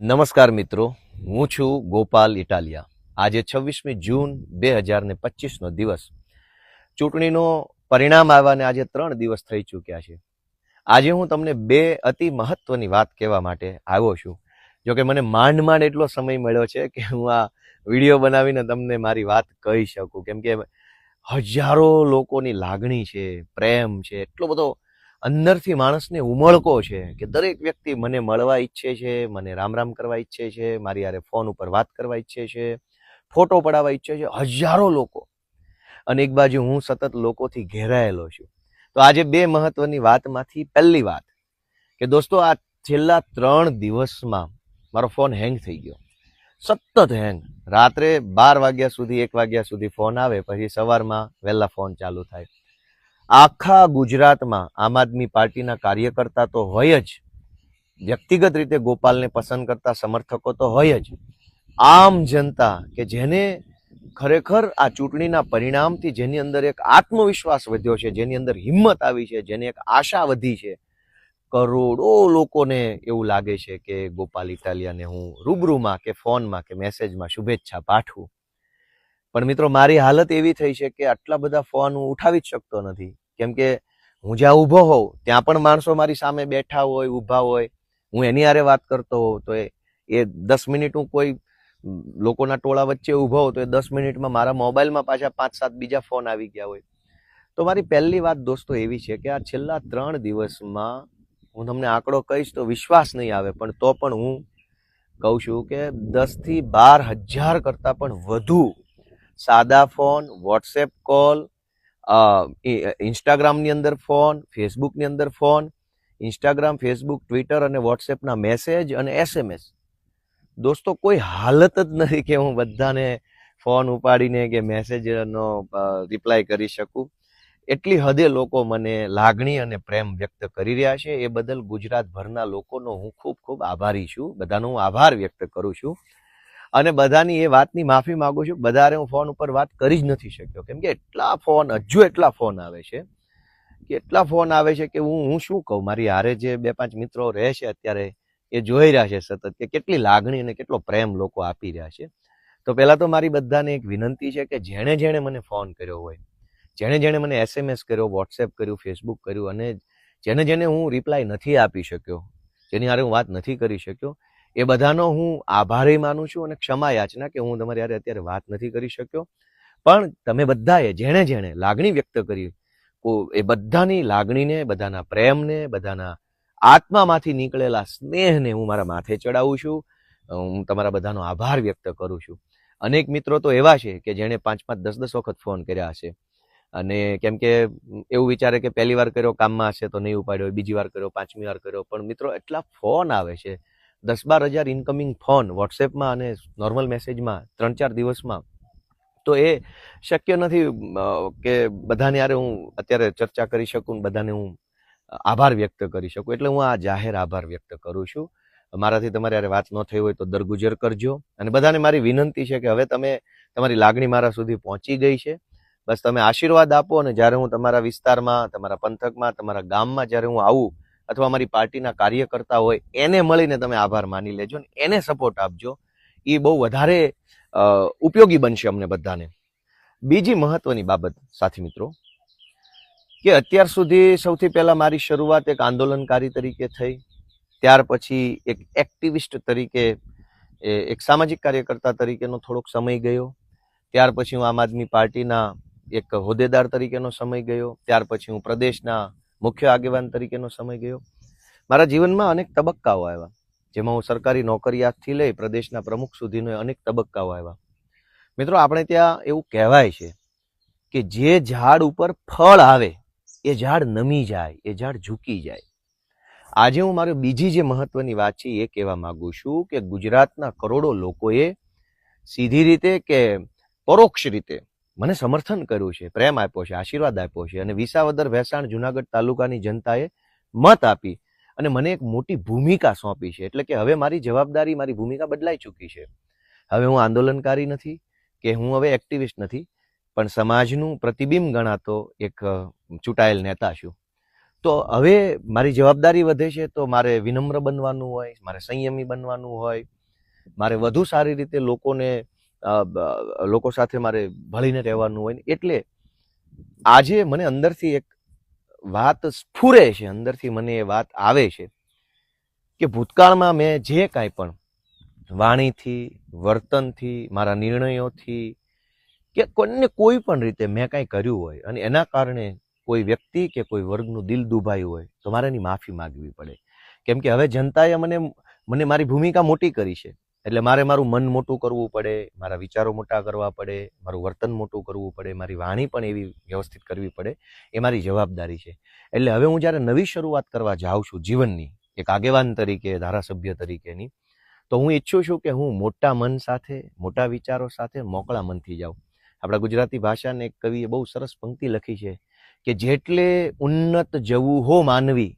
નમસ્કાર મિત્રો, હું છું ગોપાલ ઇટાલિયા. આજે 26મી જૂન 2025નો દિવસ. ચૂંટણીનો પરિણામ આવ્યાને આજે 3 દિવસ થઈ ચૂક્યા છે. આજે હું તમને બે અતિ મહત્વની વાત કહેવા માટે આવ્યો છું. જોકે મને માંડ એટલો સમય મળ્યો છે કે હું આ વિડીયો બનાવીને તમને મારી વાત કહી શકું, કેમ કે હજારો લોકોની લાગણી છે, પ્રેમ છે, એટલો બધો અંદરથી માણસને ઉમળકો છે કે દરેક વ્યક્તિ મને મળવા ઈચ્છે છે, મને રામ રામ કરવા ઈચ્છે છે, મારી યારે ફોન ઉપર વાત કરવા ઈચ્છે છે, ફોટો પડાવવા ઈચ્છે છે, હજારો લોકો. અને એક બાજુ હું સતત લોકોથી ઘેરાયેલો છું. તો આજે બે મહત્વની વાતમાંથી પહેલી વાત કે દોસ્તો, આ છેલ્લા 3 દિવસમાં મારો ફોન હેંગ થઈ ગયો, સતત હેંગ. રાત્રે 12 વાગ્યા સુધી 1 વાગ્યા સુધી ફોન આવે, પછી સવારમાં વહેલા ફોન ચાલુ થાય. આખા ગુજરાતમાં આમ આદમી પાર્ટીના કાર્યકર્તા તો હોય જ, વ્યક્તિગત રીતે ગોપાલને પસંદ કરતા સમર્થકો તો હોય જ, આમ જનતા કે જેને ખરેખર આ ચૂંટણીના પરિણામથી જેની અંદર એક આત્મવિશ્વાસ વધ્યો છે, જેની અંદર હિંમત આવી છે, જેની એક આશા વધી છે, કરોડો લોકોને એવું લાગે છે કે ગોપાલ ઇટાલિયાને હું રૂબરૂમાં કે ફોનમાં કે મેસેજમાં શુભેચ્છા પાઠવું. પણ મિત્રો, મારી હાલત એવી થઈ છે કે આટલા બધા ફોન હું ઉઠાવી જ શકતો નથી, કેમ કે હું જ્યાં ઊભો હોઉં ત્યાં પણ માણસો મારી સામે બેઠા હોય, ઊભા હોય. હું એની હારે વાત કરતો હોઉં તો એ 10 મિનિટ હું કોઈ લોકોના ટોળા વચ્ચે ઊભો હોઉં તો એ 10 મિનિટમાં મારા મોબાઈલમાં પાછા 5-7 બીજા ફોન આવી ગયા હોય. તો મારી પહેલી વાત દોસ્તો એવી છે કે આ છેલ્લા 3 દિવસમાં હું તમને આંકડો કહીશ તો વિશ્વાસ નહીં આવે, પણ તો પણ હું કહું છું કે 10 થી 12 હજાર કરતાં પણ વધુ સાદા ફોન, વોટ્સએપ કોલ, ઇન્સ્ટાગ્રામની અંદર ફોન, ફેસબુકની અંદર ફોન, ઇન્સ્ટાગ્રામ, ફેસબુક, ટ્વિટર અને વોટ્સએપના મેસેજ અને SMS. દોસ્તો, કોઈ હાલત જ નથી કે હું બધાને ફોન ઉપાડીને કે મેસેજનો રિપ્લાય કરી શકું. એટલી હદે લોકો મને લાગણી અને પ્રેમ વ્યક્ત કરી રહ્યા છે. એ બદલ ગુજરાતભરના લોકોનો હું ખૂબ ખૂબ આભારી છું. બધાનો હું આભાર વ્યક્ત કરું છું અને બધાની એ વાતની માફી માંગુ છું. બધાને હું ફોન ઉપર વાત કરી જ નથી શક્યો, કેમ કે એટલા ફોન, હજુ એટલા ફોન આવે છે કે હું શું કહું. મારી હારે જે 2-5 મિત્રો રહે છે અત્યારે, એ જોઈ રહ્યા છે સતત કે કેટલી લાગણી અને કેટલો પ્રેમ લોકો આપી રહ્યા છે. તો પહેલા તો મારી બધાને એક વિનંતી છે કે જેણે જેણે મને ફોન કર્યો હોય, જેણે જેણે મને SMS કર્યો, વોટ્સએપ કર્યું, ફેસબુક કર્યું અને જેને જેને હું રિપ્લાય નથી આપી શક્યો, જેની હારે હું વાત નથી કરી શક્યો, એ બધાનો હું આભારી માનું છું અને ક્ષમા યાચના કે હું તમારી હારે અત્યારે વાત નથી કરી શક્યો. પણ તમે બધાએ જેણે જેણે લાગણી વ્યક્ત કરી, એ બધાની લાગણીને, બધાના પ્રેમને, બધાના આત્મામાંથી નીકળેલા સ્નેહને હું મારા માથે ચડાવું છું. હું તમારા બધાનો આભાર વ્યક્ત કરું છું. અનેક મિત્રો તો એવા છે કે જેણે 5-5, 10-10 વખત ફોન કર્યા હશે, અને કેમ કે એવું વિચારે કે પહેલી વાર કર્યો કામમાં હશે તો નહીં ઉપાડ્યો, બીજી વાર કર્યો, 5મી વાર કર્યો. પણ મિત્રો, એટલા ફોન આવે છે, 10-12 હજાર ઇન્કમિંગ ફોન વોટ્સએપમાં અને નોર્મલ મેસેજમાં 3-4 દિવસમાં. તો એ શક્ય નથી કે બધાને યારે હું અત્યારે ચર્ચા કરી શકું, બધાને હું આભાર વ્યક્ત કરી શકું. એટલે હું આ જાહેર આભાર વ્યક્ત કરું છું. મારાથી તમારી યારે વાત ન થઈ હોય તો દરગુજર કરજો. અને બધાને મારી વિનંતી છે કે હવે તમારી લાગણી મારા સુધી પહોંચી ગઈ છે. બસ તમે આશીર્વાદ આપો, અને જ્યારે હું તમારા વિસ્તારમાં, તમારા પંથકમાં, તમારા ગામમાં જ્યારે હું આવું, અથવા અમારી પાર્ટીના કાર્યકર્તા હોય એને મળીને તમે આભાર માની લેજો ને એને સપોર્ટ આપજો. એ બહુ વધારે ઉપયોગી બનશે અમને બધાને. બીજી મહત્વની બાબત સાથી મિત્રો, કે અત્યાર સુધી સૌથી પહેલા મારી શરૂઆત એક આંદોલનકારી તરીકે થઈ, ત્યાર પછી એક એક્ટિવિસ્ટ તરીકે, એક સામાજિક કાર્યકર્તા તરીકેનો થોડોક સમય ગયો. ત્યાર પછી હું આમ આદમી પાર્ટીના એક હોદ્દેદાર તરીકેનો સમય ગયો. ત્યાર પછી હું પ્રદેશના મુખ્ય આગેવાન તરીકેનો સમય ગયો. મારા જીવનમાં અનેક તબક્કાઓ આવ્યા, જેમાં હું સરકારી નોકરિયાતથી લઈ પ્રદેશના પ્રમુખ સુધીનો અનેક તબક્કાઓ આવ્યા. મિત્રો, આપણે ત્યાં એવું કહેવાય છે કે જે ઝાડ ઉપર ફળ આવે એ ઝાડ નમી જાય, એ ઝાડ ઝૂકી જાય. આજે હું મારી બીજી જે મહત્વની વાત છે એ કહેવા માંગુ છું કે ગુજરાતના કરોડો લોકોએ સીધી રીતે કે પરોક્ષ રીતે મને સમર્થન કર્યું છે, પ્રેમ આપ્યો છે, આશીર્વાદ આપ્યો છે. અને વિસાવદર, ભેસાણ, જુનાગઢ તાલુકાની જનતાએ મત આપી અને મને એક મોટી ભૂમિકા સોંપી છે. એટલે કે હવે મારી જવાબદારી, મારી ભૂમિકા બદલાઈ ચૂકી છે. હવે હું આંદોલનકારી નથી કે હું હવે એક્ટિવિસ્ટ નથી, પણ સમાજનું પ્રતિબિંબ ગણાતો એક ચૂંટાયેલ નેતા છું. તો તો હવે મારી જવાબદારી વધે છે, તો મારે વિનમ્ર બનવાનું હોય, મારે સંયમી બનવાનું હોય, મારે વધુ સારી રીતે લોકો સાથે મારે ભળીને રહેવાનું હોય. એટલે આજે મને અંદરથી એક વાત સ્ફુરે છે, અંદરથી મને એ વાત આવે છે કે ભૂતકાળમાં મેં જે કાંઈ પણ વાણીથી, વર્તનથી, મારા નિર્ણયોથી કે કોઈ પણ રીતે મેં કાંઈ કર્યું હોય અને એના કારણે કોઈ વ્યક્તિ કે કોઈ વર્ગનું દિલ દુભાયું હોય તો મારે એની માફી માગવી પડે. કેમ કે હવે જનતાએ મને મારી ભૂમિકા મોટી કરી છે, એટલે મારે મારું મન મોટું કરવું પડે, મારા વિચારો મોટા કરવા પડે, મારું વર્તન મોટું કરવું પડે, મારી વાણી પણ એવી વ્યવસ્થિત કરવી પડે. એ મારી જવાબદારી છે. એટલે હવે હું જ્યારે નવી શરૂઆત કરવા જાઉં છું જીવનની, એક આગેવાન તરીકે, ધારાસભ્ય તરીકેની, તો હું ઈચ્છું છું કે હું મોટા મન સાથે, મોટા વિચારો સાથે, મોકળા મનથી જાઉં. આપણા ગુજરાતી ભાષાને એક કવિએ બહુ સરસ પંક્તિ લખી છે કે જેટલે ઉન્નત જવું હો માનવી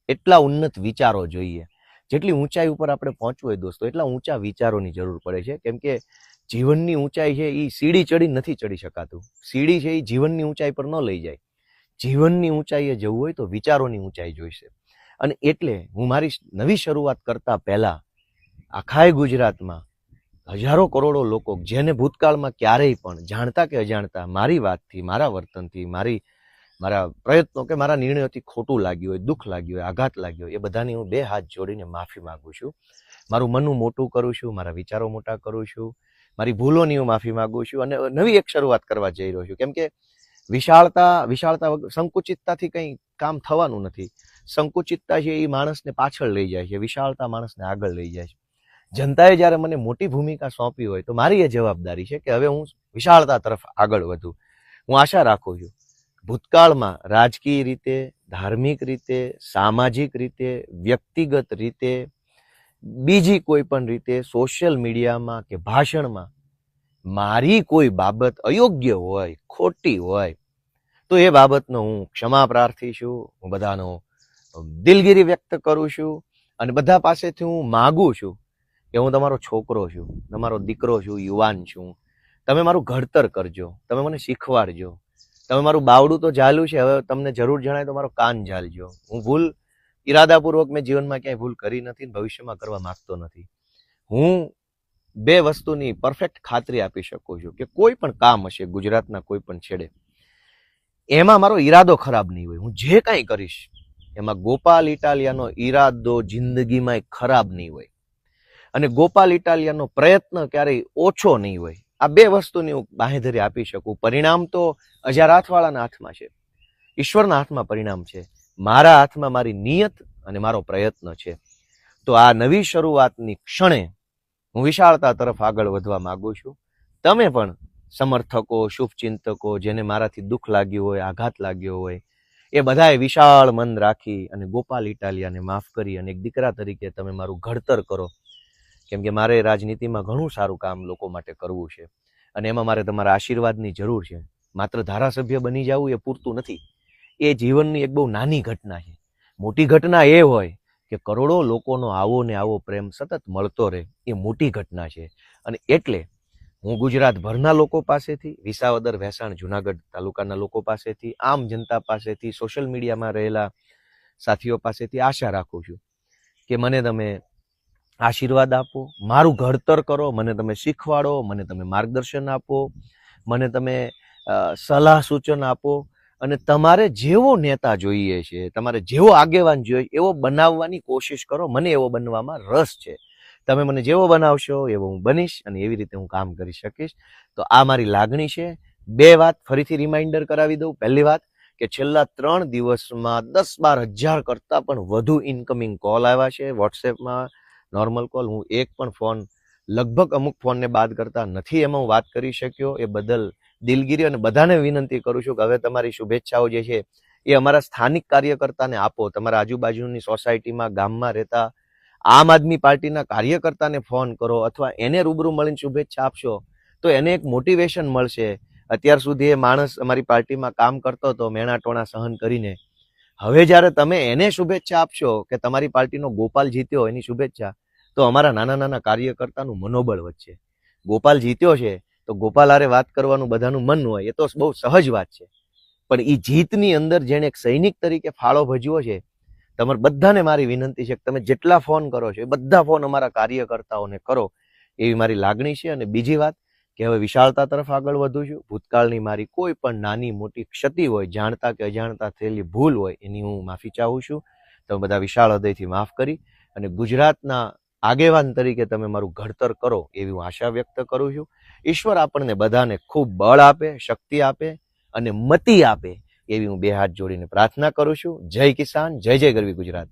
એટલા ઉન્નત વિચારો જોઈએ. જેટલી ઊંચાઈ ઉપર આપણે પહોંચવું હોય દોસ્તો, એટલા ઊંચા વિચારોની જરૂર પડે છે. કેમ કે જીવનની ઊંચાઈ છે એ સીડી ચડી નથી ચડી શકાતું. સીડી છે એ જીવનની ઊંચાઈ પર ન લઈ જાય. જીવનની ઊંચાઈએ જવું હોય તો વિચારોની ઊંચાઈ જોઈશે. અને એટલે હું મારી નવી શરૂઆત કરતા પહેલા આખાય ગુજરાતમાં હજારો કરોડો લોકો જેને ભૂતકાળમાં ક્યારેય પણ જાણતા કે અજાણતા મારી વાતથી, મારા વર્તનથી, મારા પ્રયત્નો કે મારા નિર્ણયોથી ખોટું લાગ્યું હોય, દુઃખ લાગ્યું હોય, આઘાત લાગ્યો હોય, એ બધાની હું 2 હાથ જોડીને માફી માંગુ છું. મારું મનનું મોટું કરું છું, મારા વિચારો મોટા કરું છું, મારી ભૂલોની હું માફી માંગુ છું અને નવી એક શરૂઆત કરવા જઈ રહ્યો છું. કેમ કે વિશાળતા સંકુચિતતાથી કંઈ કામ થવાનું નથી. સંકુચિતતા છે એ માણસને પાછળ લઈ જાય છે, વિશાળતા માણસને આગળ લઈ જાય છે. જનતાએ જ્યારે મને મોટી ભૂમિકા સોંપી હોય તો મારી એ જવાબદારી છે કે હવે હું વિશાળતા તરફ આગળ વધું. હું આશા રાખું છું ભૂતકાળમાં રાજકીય રીતે, ધાર્મિક રીતે, સામાજિક રીતે, વ્યક્તિગત રીતે, બીજી કોઈ પણ રીતે સોશિયલ મીડિયામાં કે ભાષણમાં મારી કોઈ બાબત અયોગ્ય હોય, ખોટી હોય તો એ બાબતનો હું ક્ષમા પ્રાર્થી છું. હું બધાનો દિલગીરી વ્યક્ત કરું છું અને બધા પાસેથી હું માગું છું કે હું તમારો છોકરો છું, તમારો દીકરો છું, યુવાન છું. તમે મારું ઘડતર કરજો, તમે મને શીખવાડજો. તમે મારું બાવડું તો ઝાલ્યું છે, હવે તમને જરૂર જણાય તો મારો કાન ઝાલજો. હું ઈરાદાપૂર્વક મેં જીવનમાં ક્યાંય ભૂલ કરી નથી, ભવિષ્યમાં કરવા માંગતો નથી. હું 2 વસ્તુની પરફેક્ટ ખાતરી આપી શકું છું કે કોઈ પણ કામ હશે ગુજરાતના કોઈ પણ છેડે, એમાં મારો ઈરાદો ખરાબ નહીં હોય. હું જે કાંઈ કરીશ એમાં ગોપાલ ઇટાલિયાનો ઈરાદો જિંદગીમાં ખરાબ નહીં હોય અને ગોપાલ ઇટાલિયાનો પ્રયત્ન ક્યારેય ઓછો નહીં હોય. આ 2 વસ્તુની હું બાંહેધરી આપી શકું. પરિણામ તો અજારાથવાળાના હાથમાં છે, ઈશ્વરના હાથમાં પરિણામ છે. મારા હાથમાં મારી નિયત અને મારો પ્રયત્ન છે. તો આ નવી શરૂઆતની ક્ષણે હું વિશાળતા તરફ આગળ વધવા માંગુ છું. તમે પણ સમર્થકો, શુભચિંતકો, જેને મારાથી દુઃખ લાગ્યું હોય, આઘાત લાગ્યો હોય, એ બધાએ વિશાળ મન રાખી અને ગોપાલ ઇટાલિયાને માફ કરી અને એક દીકરા તરીકે તમે મારું ઘડતર કરો. કેમ કે મારે રાજનીતિમાં ઘણું સારું કામ લોકો માટે કરવું છે અને એમાં મારે તમારા આશીર્વાદની જરૂર છે. માત્ર ધારાસભ્ય બની જવું એ પૂરતું નથી. એ જીવનની એક બહુ નાની ઘટના છે. મોટી ઘટના એ હોય કે કરોડો લોકોનો આવો ને આવો પ્રેમ સતત મળતો રહે, એ મોટી ઘટના છે. અને એટલે હું ગુજરાતભરના લોકો પાસેથી, વિસાવદર, ભેંસાણ, જુનાગઢ તાલુકાના લોકો પાસેથી, આમ જનતા પાસેથી, સોશિયલ મીડિયામાં રહેલા સાથીઓ પાસેથી આશા રાખું છું કે મને તમે આશીર્વાદ આપો, મારું ઘડતર કરો, મને તમે શીખવાડો, મને તમે માર્ગદર્શન આપો, મને તમે સલાહ સૂચન આપો અને તમારે જેવો નેતા જોઈએ છે, તમારે જેવો આગેવાન જોઈએ એવો બનાવવાની કોશિશ કરો. મને એવો બનવામાં રસ છે. તમે મને જેવો બનાવશો એવો હું બનીશ અને એવી રીતે હું કામ કરી શકીશ. તો આ મારી લાગણી છે. 2 વાત ફરીથી રિમાઇન્ડર કરાવી દઉં. પહેલી વાત કે છેલ્લા 3 દિવસમાં 10-12 હજાર કરતાં પણ વધુ ઇનકમિંગ કોલ આવ્યા છે વોટ્સએપમાં, નોર્મલ કોલ. હું એક પણ ફોન, લગભગ અમુક ફોનને બાદ કરતા નથી એમાં હું વાત કરી શક્યો. એ બદલ દિલગીરી અને બધાને વિનંતી કરું છું કે હવે તમારી શુભેચ્છાઓ જે છે એ અમારા સ્થાનિક કાર્યકર્તાને આપો. તમારા આજુબાજુની સોસાયટીમાં, ગામમાં રહેતા આમ આદમી પાર્ટીના કાર્યકર્તાને ફોન કરો અથવા એને રૂબરૂ મળીને શુભેચ્છા આપશો તો એને એક મોટિવેશન મળશે. અત્યાર સુધી એ માણસ અમારી પાર્ટીમાં કામ કરતો હતો મેણાટોણા સહન કરીને, હવે જ્યારે તમે એને શુભેચ્છા આપશો કે તમારી પાર્ટીનો ગોપાલ જીત્યો એની શુભેચ્છા, તો અમારા નાના નાના કાર્યકર્તાનું મનોબળ વધશે. ગોપાલ જીત્યો છે તો ગોપાલ હારે વાત કરવાનું બધાનું મન હોય, એ તો બહુ સહજ વાત છે. પણ એ જીતની અંદર જેણે એક સૈનિક તરીકે ફાળો ભજવ્યો છે, તમારે બધાને મારી વિનંતી છે કે તમે જેટલા ફોન કરો છો એ બધા ફોન અમારા કાર્યકર્તાઓને કરો, એવી મારી લાગણી છે. અને બીજી વાત કે હવે વિશાળતા તરફ આગળ વધું છું. ભૂતકાળની મારી કોઈ પણ નાની મોટી ક્ષતિ હોય, જાણતા કે અજાણતા થયેલી ભૂલ હોય, એની હું માફી ચાહું છું. તમે બધા વિશાળ હૃદયથી માફ કરી અને ગુજરાતના આગેવાન તરીકે તમે મારું ઘડતર કરો એવી હું આશા વ્યક્ત કરું છું. ઈશ્વર આપણને બધાને ખૂબ બળ આપે, શક્તિ આપે અને મતિ આપે એવી હું બે હાથ જોડીને પ્રાર્થના કરું છું. જય કિસાન, જય જય ગરવી ગુજરાત.